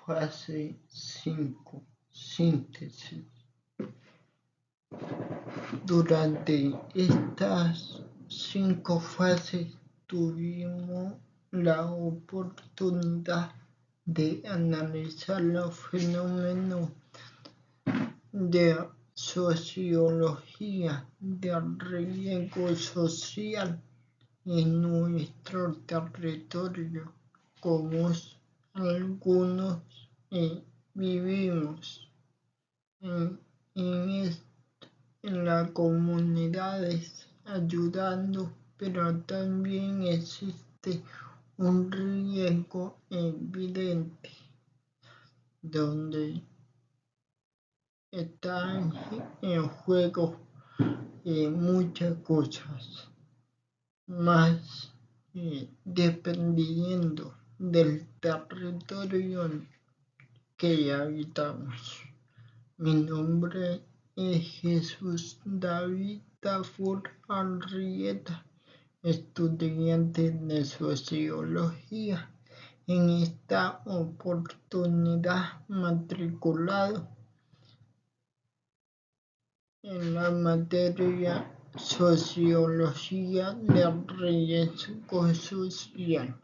Fase 5. Síntesis. Durante estas 5 fases tuvimos la oportunidad de analizar los fenómenos de sociología del riesgo social en nuestro territorio, como algunos vivimos en las comunidades ayudando, pero también existe un riesgo evidente donde están en juego muchas cosas, más dependiendo del territorio que habitamos. Mi nombre es Jesús David Tafur Arrieta, estudiante de Sociología. En esta oportunidad matriculado en la materia Sociología del Riesgo Social.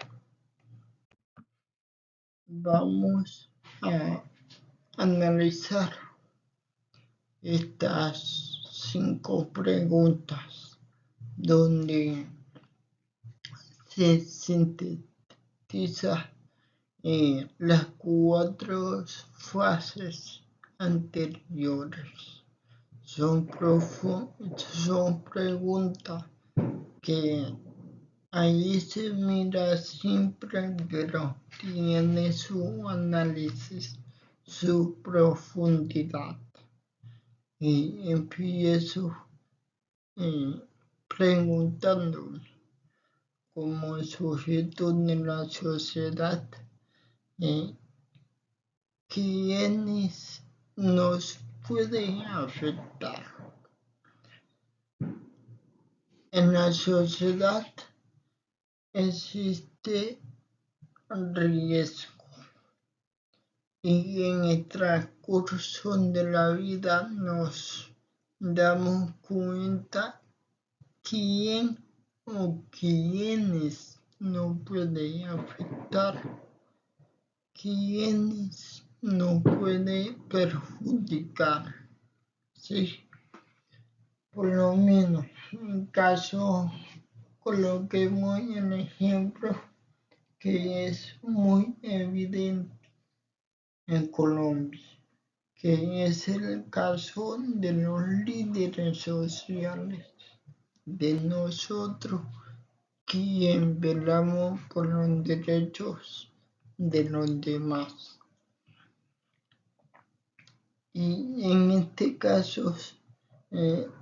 Vamos a analizar estas 5 preguntas donde se sintetiza las 4 fases anteriores. Son preguntas que ahí se mira siempre, pero tiene su análisis, su profundidad. Y empiezo preguntándome, como sujeto de la sociedad, ¿quiénes nos pueden afectar? En la sociedad existe riesgo y en el transcurso de la vida nos damos cuenta quién o quiénes nos pueden afectar, quiénes nos pueden perjudicar. Sí, por lo menos en caso, coloquemos el ejemplo que es muy evidente en Colombia, que es el caso de los líderes sociales, de nosotros, quien velamos por los derechos de los demás. Y en este caso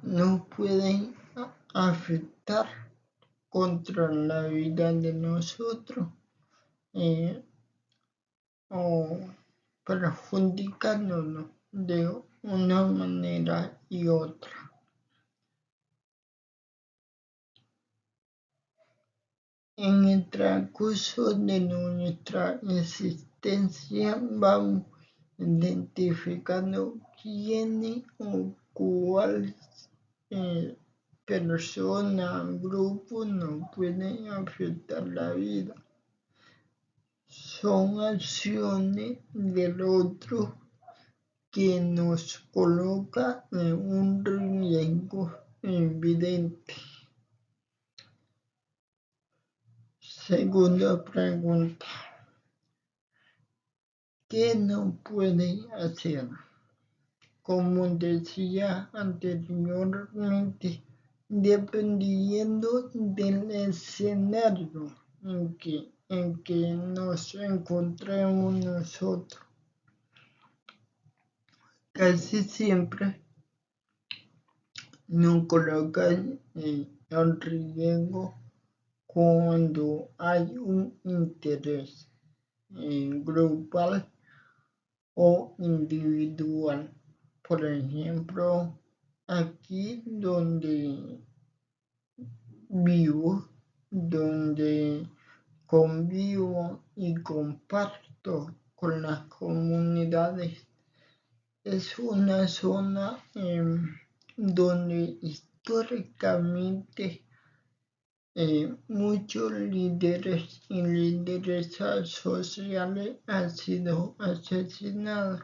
nos pueden afectar contra la vida de nosotros o perjudicándonos de una manera y otra. En el transcurso de nuestra existencia vamos identificando quiénes o cuáles personas, grupos nos pueden afectar la vida. Son acciones del otro que nos coloca en un riesgo evidente. Segunda pregunta. ¿Qué nos pueden hacer? Como decía anteriormente, dependiendo del escenario en que nos encontremos nosotros. Casi siempre nos colocan en riesgo cuando hay un interés grupal o individual. Por ejemplo, aquí donde vivo, donde convivo y comparto con las comunidades. Es una zona donde históricamente muchos líderes y lideresas sociales han sido asesinados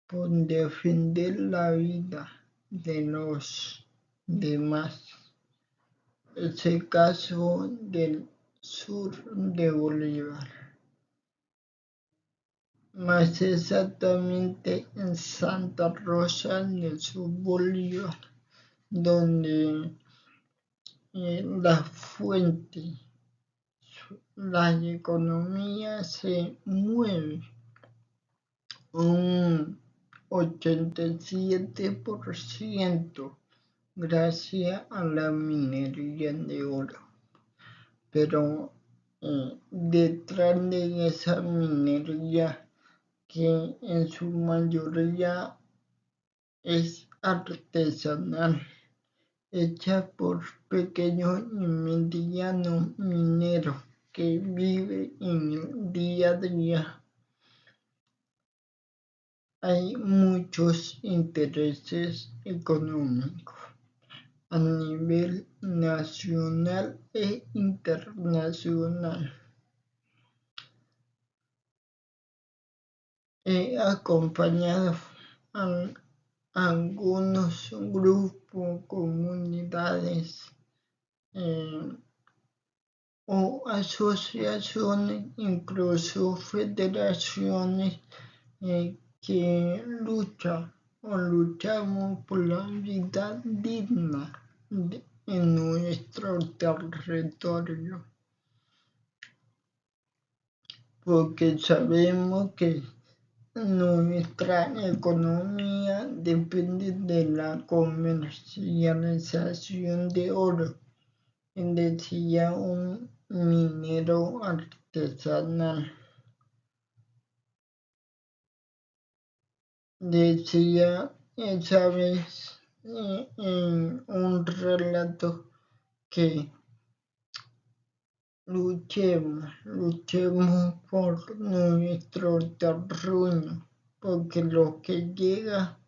por defender la vida de los demás. Es el caso del sur de Bolívar, más exactamente en Santa Rosa del Sur Bolívar, donde la fuente, la economía se mueve un 87% gracias a la minería de oro. Pero detrás de esa minería, que en su mayoría es artesanal, hecha por pequeños y medianos mineros que viven en el día a día, hay muchos intereses económicos a nivel nacional e internacional. He acompañado a algunos grupos, comunidades o asociaciones, incluso federaciones que luchamos por la vida digna en nuestro territorio, porque sabemos que nuestra economía depende de la comercialización de oro, decía un minero artesanal. Decía esa vez en un relato que luchemos por nuestro terruño, porque los que llegan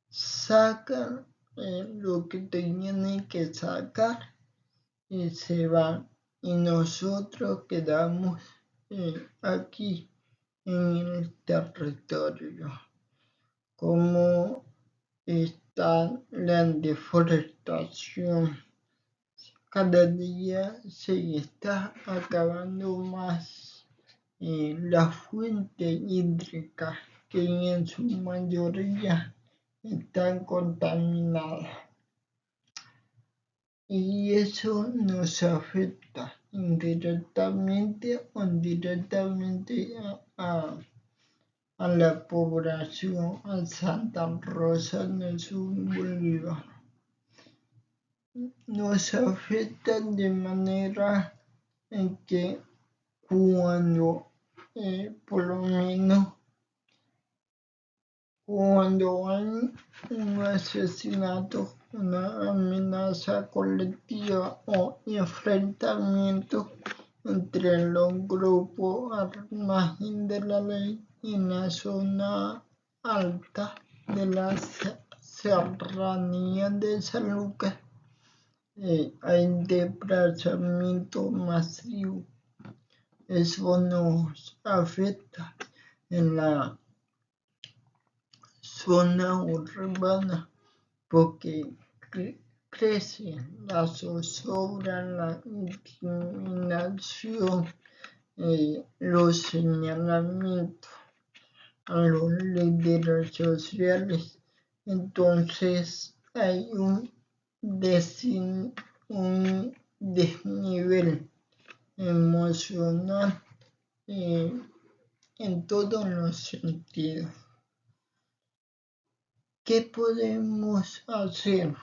sacan lo que tienen que sacar y se van, y nosotros quedamos aquí en el territorio. Como está la deforestación, cada día se está acabando más la fuente hídrica, que en su mayoría están contaminadas. Y eso nos afecta indirectamente o directamente a la población, a Santa Rosa del Sur Bolívar. Nos afecta de manera en que cuando, por lo menos, cuando hay un asesinato, una amenaza colectiva o enfrentamiento entre los grupos armados de la ley en la zona alta de la serranía de San Lucas, hay desplazamiento masivo. Eso nos afecta en la zona urbana porque crece la zozobra, la discriminación, los señalamientos a los líderes sociales. Entonces hay un desnivel emocional en todos los sentidos. ¿Qué podemos hacer?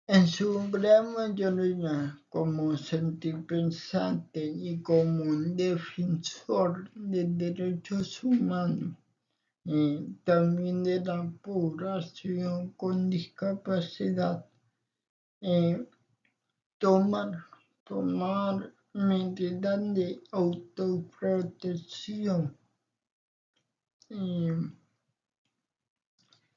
En su gran mayoría, como sentipensante y como un defensor de derechos humanos, también de la población con discapacidad, tomar medidas de autoprotección.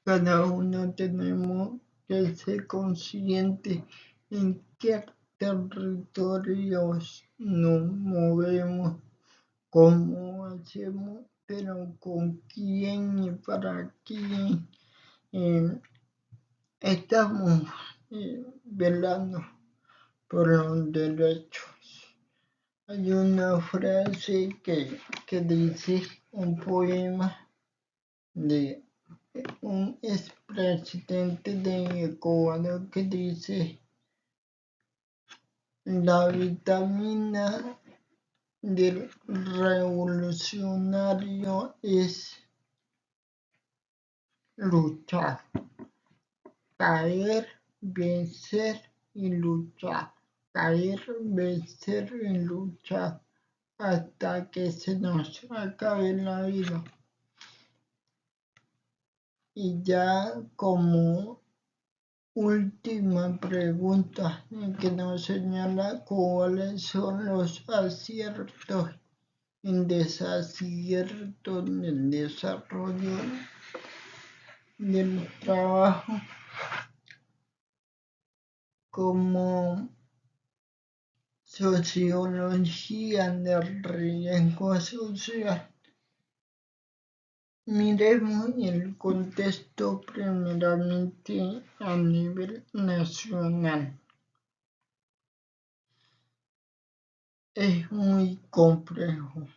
Cada uno tenemos que ser conscientes en qué territorios nos movemos, cómo hacemos, pero con quién y para quién estamos velando por los derechos. Hay una frase que dice un poema de un expresidente de Ecuador que dice: la vitamina del revolucionario es luchar, caer, vencer y luchar, caer, vencer y luchar hasta que se nos acabe la vida. Y ya como última pregunta que nos señala cuáles son los aciertos y desaciertos del desarrollo del trabajo como sociología del riesgo social. Miremos el contexto primeramente a nivel nacional. Es muy complejo.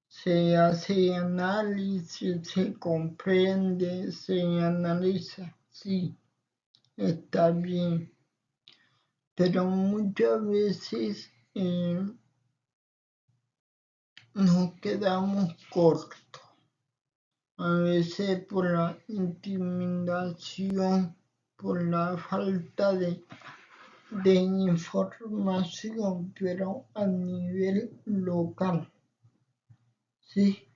Se hace análisis, se comprende, se analiza, sí, está bien, pero muchas veces nos quedamos cortos. A veces por la intimidación, por la falta de información, pero a nivel local, ¿sí?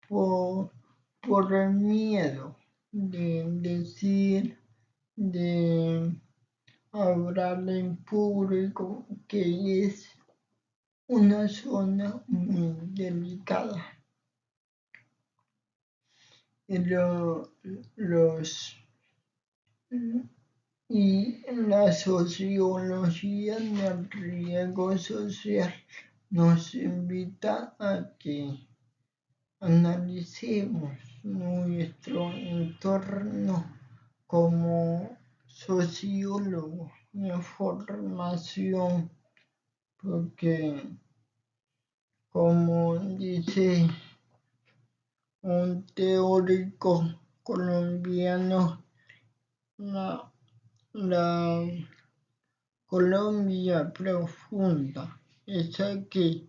Por el miedo de decir, de hablar en público, que es una zona muy delicada. Y la sociología del riesgo social nos invita a que analicemos nuestro entorno como sociólogos de formación, porque como dice un teórico colombiano, la Colombia profunda, esa que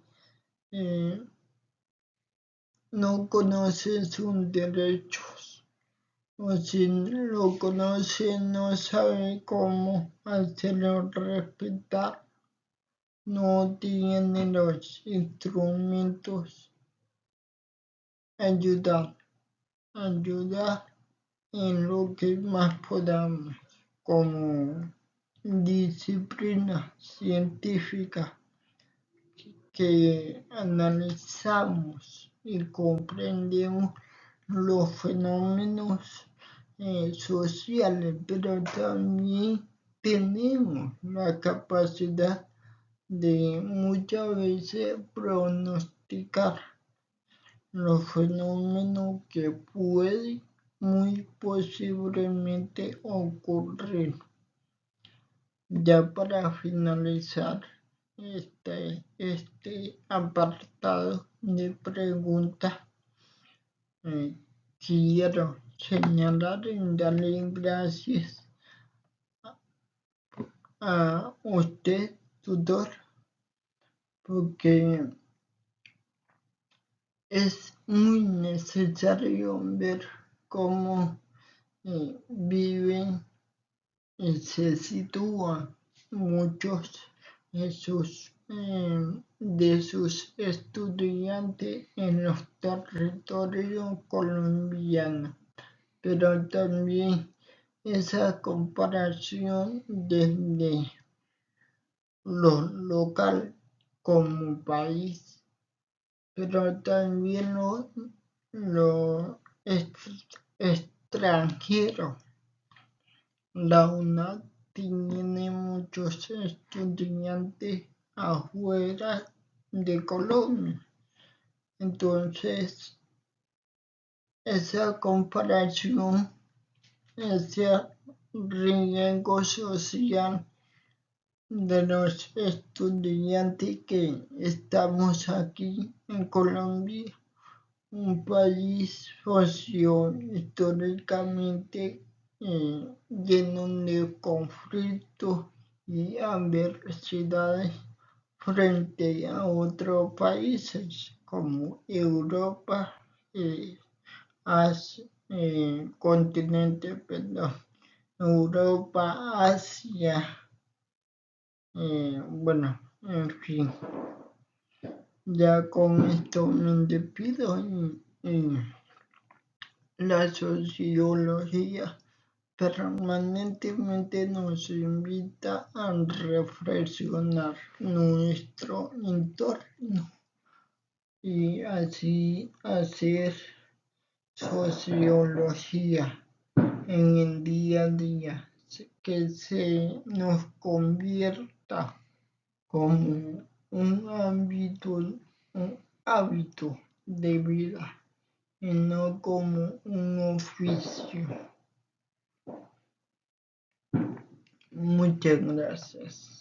no conoce sus derechos, o si lo conoce no sabe cómo hacerlo respetar, no tiene los instrumentos. Ayudar en lo que más podamos, como disciplina científica que analizamos y comprendemos los fenómenos sociales, pero también tenemos la capacidad de muchas veces pronosticar los fenómenos que pueden muy posiblemente ocurrir. Ya para finalizar este apartado de preguntas, quiero señalar y darle gracias a usted, tutor, porque es muy necesario ver cómo viven y se sitúan muchos de sus estudiantes en los territorios colombianos, pero también esa comparación desde lo local como país, pero también lo extranjero. La UNAD tiene muchos estudiantes afuera de Colombia. Entonces, esa comparación, ese riesgo social de los estudiantes que estamos aquí en Colombia, un país socio-históricamente lleno de conflictos y adversidades frente a otros países como Europa, continente, perdón, Europa, Asia, bueno, en fin, ya con esto me despido y la sociología permanentemente nos invita a reflexionar nuestro entorno y así hacer sociología en el día a día, que se nos convierta como un hábito de vida y no como un oficio. Muchas gracias.